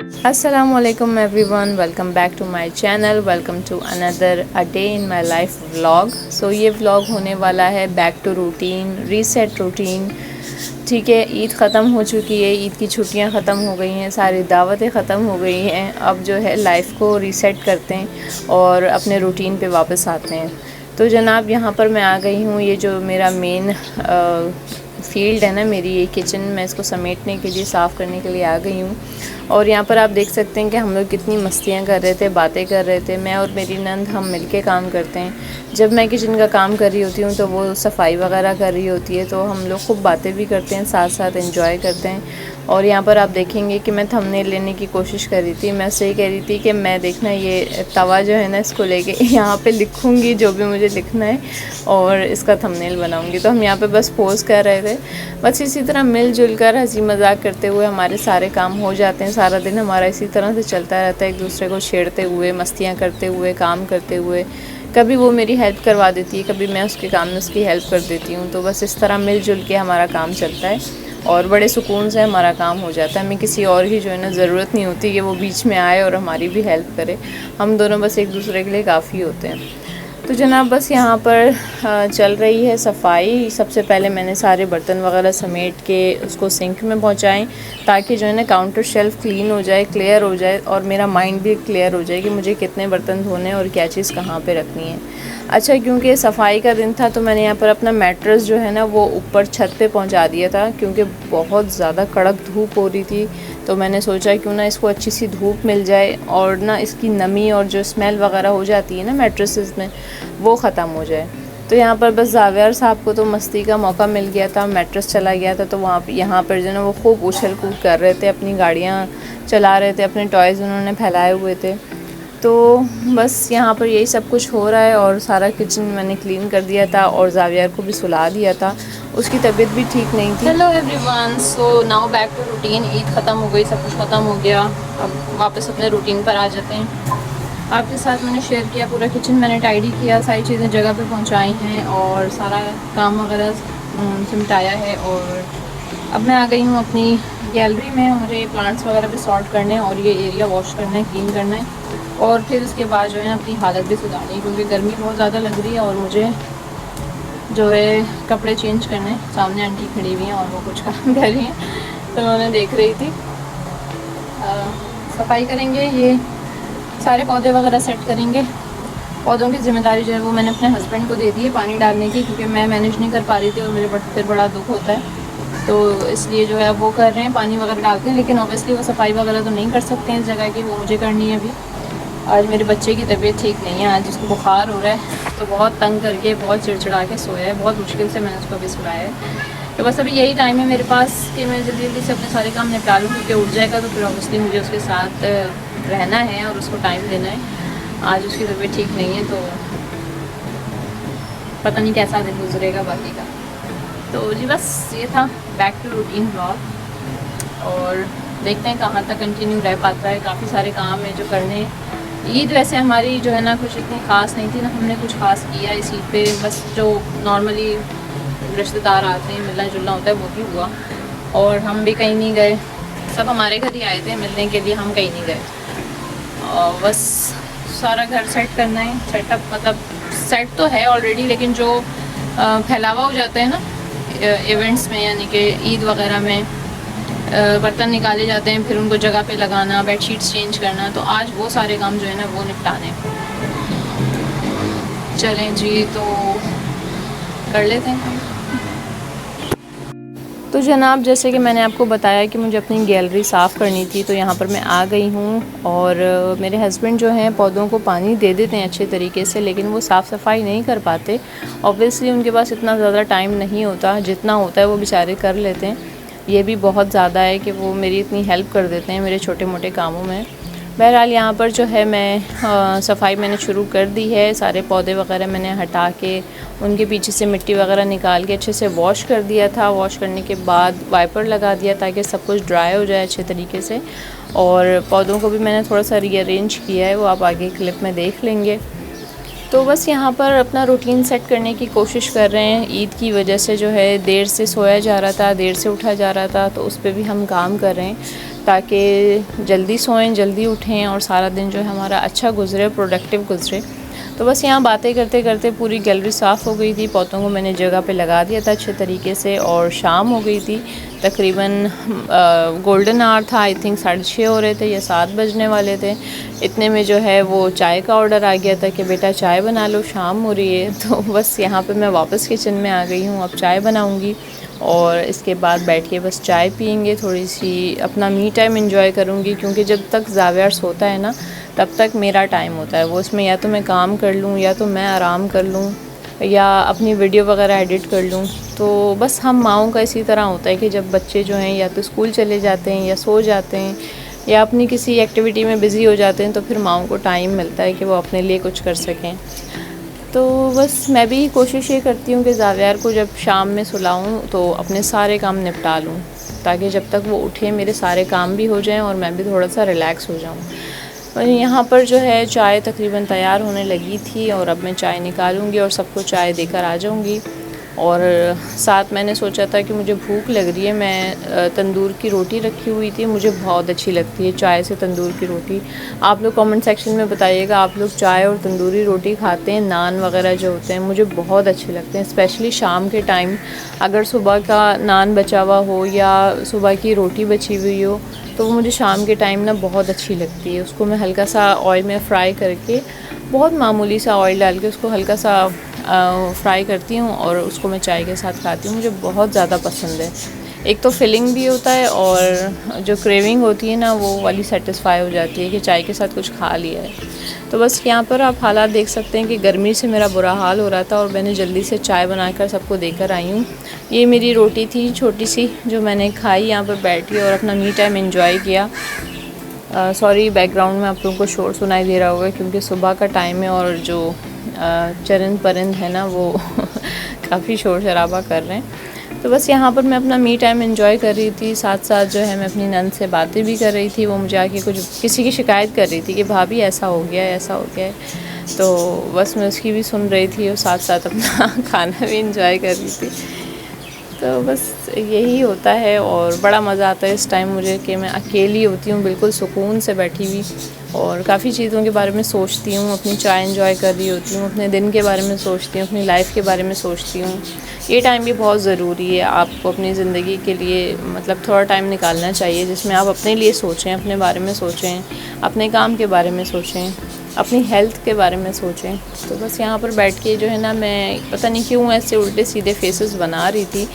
Assalamualaikum everyone, welcome back to my channel, welcome to another a day in my life vlog. So ये vlog होने वाला है back to routine, reset routine. ठीक है, ईद ख़त्म हो चुकी है, ईद की छुट्टियां ख़त्म हो गई हैं, सारी दावतें ख़त्म हो गई हैं। अब जो है लाइफ को रीसेट करते हैं और अपने रूटीन पे वापस आते हैं। तो जनाब यहाँ पर मैं आ गई हूँ, ये जो मेरा मेन फील्ड है ना मेरी, ये किचन, मैं इसको समेटने के लिए, साफ़ करने के लिए आ गई हूँ। और यहाँ पर आप देख सकते हैं कि हम लोग कितनी मस्तियाँ कर रहे थे, बातें कर रहे थे। मैं और मेरी नंद हम मिलके काम करते हैं। जब मैं किचन का काम कर रही होती हूँ तो वो सफाई वगैरह कर रही होती है, तो हम लोग खूब बातें भी करते हैं, साथ साथ एंजॉय करते हैं। और यहाँ पर आप देखेंगे कि मैं थंबनेल लेने की कोशिश कर रही थी। मैं उससे ये कह रही थी कि मैं देखना ये तवा जो है ना, इसको लेके यहाँ पे लिखूँगी जो भी मुझे लिखना है और इसका थंबनेल बनाऊँगी। तो हम यहाँ पे बस पोज़ कर रहे थे। बस इसी तरह मिलजुल कर हंसी मजाक करते हुए हमारे सारे काम हो जाते हैं। सारा दिन हमारा इसी तरह से चलता रहता है, एक दूसरे को छेड़ते हुए, मस्तियाँ करते हुए, काम करते हुए। कभी वो मेरी हेल्प करवा देती है, कभी मैं उसके काम में उसकी हेल्प कर देती हूँ। तो बस इस तरह मिलजुल के हमारा काम चलता है और बड़े सुकून से हमारा काम हो जाता है। हमें किसी और की जो है ना ज़रूरत नहीं होती कि वो बीच में आए और हमारी भी हेल्प करे। हम दोनों बस एक दूसरे के लिए काफ़ी होते हैं। तो जनाब बस यहाँ पर चल रही है सफाई। सबसे पहले मैंने सारे बर्तन वगैरह समेट के उसको सिंक में पहुँचाएँ, ताकि जो है ना काउंटर शेल्फ़ क्लीन हो जाए, क्लियर हो जाए, और मेरा माइंड भी क्लियर हो जाए कि मुझे कितने बर्तन धोने और क्या चीज़ कहाँ पे रखनी है। अच्छा, क्योंकि सफाई का दिन था तो मैंने यहाँ पर अपना मैट्रेस जो है ना वो ऊपर छत पे पहुँचा दिया था, क्योंकि बहुत ज़्यादा कड़क धूप हो रही थी। तो मैंने सोचा क्यों ना इसको अच्छी सी धूप मिल जाए और ना इसकी नमी और जो स्मेल वगैरह हो जाती है ना मैट्रेसेस में, वो ख़त्म हो जाए। तो यहाँ पर बस जावेर साहब को तो मस्ती का मौका मिल गया था, मैट्रेस चला गया था। तो वहाँ यहाँ पर जो है वो खूब उछल कूद कर रहे थे, अपनी गाड़ियाँ चला रहे थे, अपने टॉयज़ उन्होंने फैलाए हुए थे। तो बस यहाँ पर यही सब कुछ हो रहा है। और सारा किचन मैंने क्लीन कर दिया था और जावियर को भी सुला दिया था, उसकी तबीयत भी ठीक नहीं थी। Hello everyone, so now back to routine. Eid ख़त्म हो गई, सब कुछ ख़त्म हो गया, अब वापस अपने रूटीन पर आ जाते हैं। आपके साथ मैंने शेयर किया, पूरा किचन मैंने टाइडी किया, सारी चीज़ें जगह पे पहुंचाई हैं और सारा काम वगैरह सिमटाया है। और अब मैं आ गई हूँ अपनी गैलरी में, मुझे प्लांट्स वगैरह भी सॉर्ट करने हैं और ये एरिया वॉश करना है, क्लीन करना है। और फिर उसके बाद जो है अपनी हालत भी सुधारनी है, क्योंकि गर्मी बहुत ज़्यादा लग रही है और मुझे जो है कपड़े चेंज करने। सामने आंटी खड़ी हुई हैं और वो कुछ काम कर रही हैं, तो उन्हें देख रही थी। सफाई करेंगे, ये सारे पौधे वगैरह सेट करेंगे। पौधों की जिम्मेदारी जो है वो मैंने अपने हस्बैंड को दे दी है पानी डालने की, क्योंकि मैं मैनेज नहीं कर पा रही थी और मेरे फिर बड़ा दुख होता है। तो इसलिए जो है वो कर रहे हैं, पानी वगैरह डालते हैं। लेकिन ऑब्वियसली वो सफाई वगैरह तो नहीं कर सकते हैं इस जगह की, वो मुझे करनी है अभी। आज मेरे बच्चे की तबीयत ठीक नहीं है, आज उसको बुखार हो रहा है, तो बहुत तंग करके, बहुत चिड़चिड़ा के सोया है, बहुत मुश्किल से मैंने उसको अभी सुलाया है। तो बस अभी यही टाइम है मेरे पास कि मैं जल्दी जल्दी से अपने सारे काम निपटा लूँ, क्योंकि उठ जाएगा तो फिर ऑब्वियसली मुझे उसके साथ रहना है और उसको टाइम देना है। आज उसकी तबीयत ठीक नहीं है, तो पता नहीं कैसा दिन गुजरेगा बाकी का। तो जी बस ये था बैक टू रूटीन ब्लॉग, और देखते हैं कहाँ तक कंटिन्यू रह पाता है। काफ़ी सारे काम है जो करने हैं। ईद वैसे हमारी जो है ना कुछ इतनी ख़ास नहीं थी ना, हमने कुछ ख़ास किया इस ईद पे। बस जो नॉर्मली रिश्तेदार आते हैं, मिलना जुलना होता है, वो भी हुआ। और हम भी कहीं नहीं गए, सब हमारे घर ही आए थे मिलने के लिए, हम कहीं नहीं गए। और बस सारा घर सेट करना है। सेटअप मतलब सेट तो है ऑलरेडी, लेकिन जो फैलावा हो जाता है ना इवेंट्स में, यानी कि ईद वगैरह में बर्तन निकाले जाते हैं, फिर उनको जगह पे लगाना, बेडशीट्स चेंज करना, तो आज वो सारे काम जो है ना वो निपटाने। चलें जी, तो कर लेते हैं। तो जनाब जैसे कि मैंने आपको बताया कि मुझे अपनी गैलरी साफ़ करनी थी, तो यहाँ पर मैं आ गई हूँ। और मेरे हस्बैंड जो हैं पौधों को पानी दे देते हैं अच्छे तरीके से, लेकिन वो साफ़ सफाई नहीं कर पाते। ऑब्वियसली उनके पास इतना ज़्यादा टाइम नहीं होता, जितना होता है वो बेचारे कर लेते हैं। ये भी बहुत ज़्यादा है कि वो मेरी इतनी हेल्प कर देते हैं मेरे छोटे मोटे कामों में। बहरहाल यहाँ पर जो है मैं सफाई मैंने शुरू कर दी है। सारे पौधे वगैरह मैंने हटा के उनके पीछे से मिट्टी वगैरह निकाल के अच्छे से वॉश कर दिया था। वॉश करने के बाद वाइपर लगा दिया ताकि सब कुछ ड्राई हो जाए अच्छे तरीके से। और पौधों को भी मैंने थोड़ा सा रीअरेंज किया है, वो आप आगे क्लिप में देख लेंगे। तो बस यहाँ पर अपना रूटीन सेट करने की कोशिश कर रहे हैं। ईद की वजह से जो है देर से सोया जा रहा था, देर से उठा जा रहा था, तो उस पर भी हम काम कर रहे हैं ताकि जल्दी सोएं, जल्दी उठें और सारा दिन जो है हमारा अच्छा गुजरे, प्रोडक्टिव गुजरे। तो बस यहाँ बातें करते करते पूरी गैलरी साफ़ हो गई थी। पौधों को मैंने जगह पे लगा दिया था अच्छे तरीके से और शाम हो गई थी। तकरीबन गोल्डन आवर था, आई थिंक 6:30 हो रहे थे या 7 बजने वाले थे। इतने में जो है वो चाय का ऑर्डर आ गया था कि बेटा चाय बना लो, शाम हो रही है। तो बस यहाँ पे मैं वापस किचन में आ गई हूँ। अब चाय बनाऊँगी और इसके बाद बैठ के बस चाय पियेंगे, थोड़ी सी अपना मी टाइम एंजॉय करूँगी, क्योंकि जब तक ज़ावियार सोता है ना तब तक मेरा टाइम होता है। वो उसमें या तो मैं काम कर लूँ या तो मैं आराम कर लूँ या अपनी वीडियो वगैरह एडिट कर लूँ। तो बस हम माँओं का इसी तरह होता है कि जब बच्चे जो हैं या तो स्कूल चले जाते हैं या सो जाते हैं या अपनी किसी एक्टिविटी में बिज़ी हो जाते हैं, तो फिर माँओं को टाइम मिलता है कि वो अपने लिए कुछ कर सकें। तो बस मैं भी कोशिश ये करती हूँ कि ज़ावियार को जब शाम में सुलाऊँ तो अपने सारे काम निपटा लूँ, ताकि जब तक वो उठे मेरे सारे काम भी हो जाएं और मैं भी थोड़ा सा रिलैक्स हो जाऊँ। और यहाँ पर जो है चाय तकरीबन तैयार होने लगी थी और अब मैं चाय निकालूंगी और सबको चाय देकर आ जाऊंगी। और साथ मैंने सोचा था कि मुझे भूख लग रही है, मैं तंदूर की रोटी रखी हुई थी, मुझे बहुत अच्छी लगती है चाय से तंदूर की रोटी। आप लोग कमेंट सेक्शन में बताइएगा आप लोग चाय और तंदूरी रोटी खाते हैं? नान वगैरह जो होते हैं मुझे बहुत अच्छे लगते हैं, स्पेशली शाम के टाइम। अगर सुबह का नान बचा हुआ हो या सुबह की रोटी बची हुई हो तो वो मुझे शाम के टाइम ना बहुत अच्छी लगती है। उसको मैं हल्का सा ऑयल में फ्राई करके, बहुत मामूली सा ऑयल डाल के उसको हल्का सा फ्राई करती हूँ और उसको मैं चाय के साथ खाती हूँ। मुझे बहुत ज़्यादा पसंद है। एक तो फिलिंग भी होता है और जो क्रेविंग होती है ना वो वाली सेटिस्फाई हो जाती है कि चाय के साथ कुछ खा लिया है। तो बस यहाँ पर आप हालात देख सकते हैं कि गर्मी से मेरा बुरा हाल हो रहा था और मैंने जल्दी से चाय बनाकर सबको देकर आई हूँ। ये मेरी रोटी थी छोटी सी जो मैंने खाई यहाँ पर बैठ के और अपना मी टाइम एंजॉय किया। सॉरी बैकग्राउंड में आप लोगों को शोर सुनाई दे रहा होगा क्योंकि सुबह का टाइम है और जो चरिंद परिंद है ना वो काफ़ी शोर शराबा कर रहे हैं। तो बस यहाँ पर मैं अपना मी टाइम एंजॉय कर रही थी, साथ साथ जो है मैं अपनी नंद से बातें भी कर रही थी। वो मुझे आके कुछ किसी की शिकायत कर रही थी कि भाभी ऐसा हो गया है, ऐसा हो गया है। तो बस मैं उसकी भी सुन रही थी और साथ साथ अपना खाना भी एंजॉय कर रही थी। तो बस यही होता है और बड़ा मज़ा आता है इस टाइम मुझे कि मैं अकेली होती हूँ, बिल्कुल सुकून से बैठी हुई और काफ़ी चीज़ों के बारे में सोचती हूँ। अपनी चाय एंजॉय कर रही होती हूँ, अपने दिन के बारे में सोचती हूँ, अपनी लाइफ के बारे में सोचती हूँ। ये टाइम भी बहुत ज़रूरी है, आपको अपनी ज़िंदगी के लिए मतलब थोड़ा टाइम निकालना चाहिए जिसमें आप अपने लिए सोचें, अपने बारे में सोचें, अपने काम के बारे में सोचें, अपनी हेल्थ के बारे में सोचें। तो बस यहाँ पर बैठ के जो है ना मैं पता नहीं क्यों ऐसे उल्टे सीधे फेसेस बना रही थी,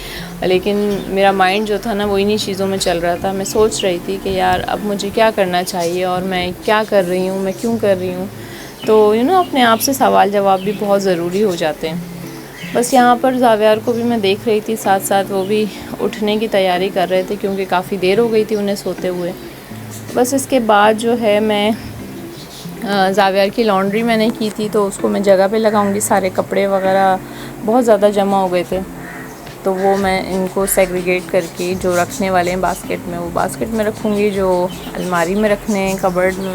लेकिन मेरा माइंड जो था ना वो इन्हीं चीज़ों में चल रहा था। मैं सोच रही थी कि यार अब मुझे क्या करना चाहिए और मैं क्या कर रही हूँ, मैं क्यों कर रही हूँ। तो अपने आप से सवाल जवाब भी बहुत ज़रूरी हो जाते हैं। बस यहाँ पर ज़ावियार को भी मैं देख रही थी, साथ साथ वो भी उठने की तैयारी कर रहे थे क्योंकि काफ़ी देर हो गई थी उन्हें सोते हुए। बस इसके बाद जो है मैं ज़ावियार की लॉन्ड्री मैंने की थी तो उसको मैं जगह पे लगाऊंगी। सारे कपड़े वगैरह बहुत ज़्यादा जमा हो गए थे तो वो मैं इनको सेग्रीगेट करके जो रखने वाले हैं बास्केट में वो बास्केट में रखूँगी, जो अलमारी में रखने हैं कबर्ड में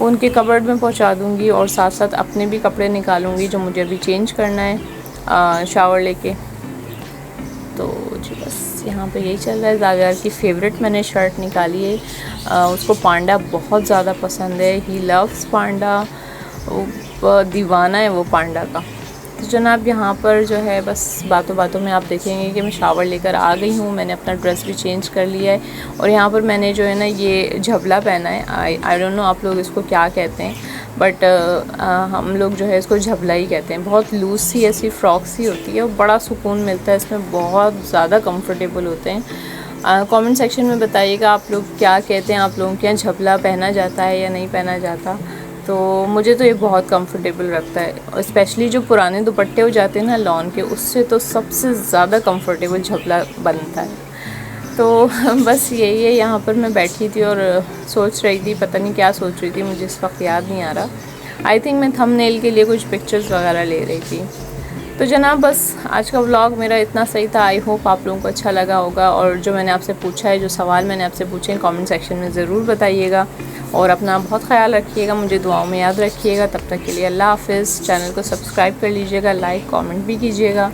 उनके कबर्ड में पहुँचा दूँगी और साथ साथ अपने भी कपड़े निकालूँगी जो मुझे अभी चेंज करना है शावर लेके। तो जी बस यहाँ पे यही चल रहा है। ज़ावियार की फ़ेवरेट मैंने शर्ट निकाली है, उसको पांडा बहुत ज़्यादा पसंद है। ही लव्स पांडा, दीवाना है वो पांडा का। तो जनाब यहाँ पर जो है बस बातों बातों में आप देखेंगे कि मैं शावर लेकर आ गई हूँ। मैंने अपना ड्रेस भी चेंज कर लिया है और यहाँ पर मैंने जो है ना ये झबला पहना है। आई डोंट नो आप लोग इसको क्या कहते हैं, बट हम लोग जो है इसको झबला ही कहते हैं। बहुत लूज़ सी ऐसी फ्रॉक सी होती है और बड़ा सुकून मिलता है इसमें, बहुत ज़्यादा कंफर्टेबल होते हैं। कमेंट सेक्शन में बताइएगा आप लोग क्या कहते हैं, आप लोगों के यहाँ झबला पहना जाता है या नहीं पहना जाता। तो मुझे तो ये बहुत कंफर्टेबल लगता है और स्पेशली जो पुराने दुपट्टे हो जाते हैं ना लॉन के, उससे तो सबसे ज़्यादा कंफर्टेबल झबला बनता है। तो बस यही है। यहाँ पर मैं बैठी थी और सोच रही थी, पता नहीं क्या सोच रही थी, मुझे इस वक्त याद नहीं आ रहा। आई थिंक मैं थंबनेल के लिए कुछ पिक्चर्स वगैरह ले रही थी। तो जनाब बस आज का व्लॉग मेरा इतना सही था। आई होप आप लोगों को अच्छा लगा होगा और जो मैंने आपसे पूछा है, जो सवाल मैंने आपसे पूछे हैं, कमेंट सेक्शन में ज़रूर बताइएगा और अपना बहुत ख्याल रखिएगा, मुझे दुआओं में याद रखिएगा। तब तक के लिए अल्लाह हाफ़िज़। चैनल को सब्सक्राइब कर लीजिएगा, लाइक कमेंट भी कीजिएगा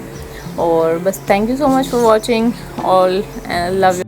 और बस thank you so much for watching. All love you.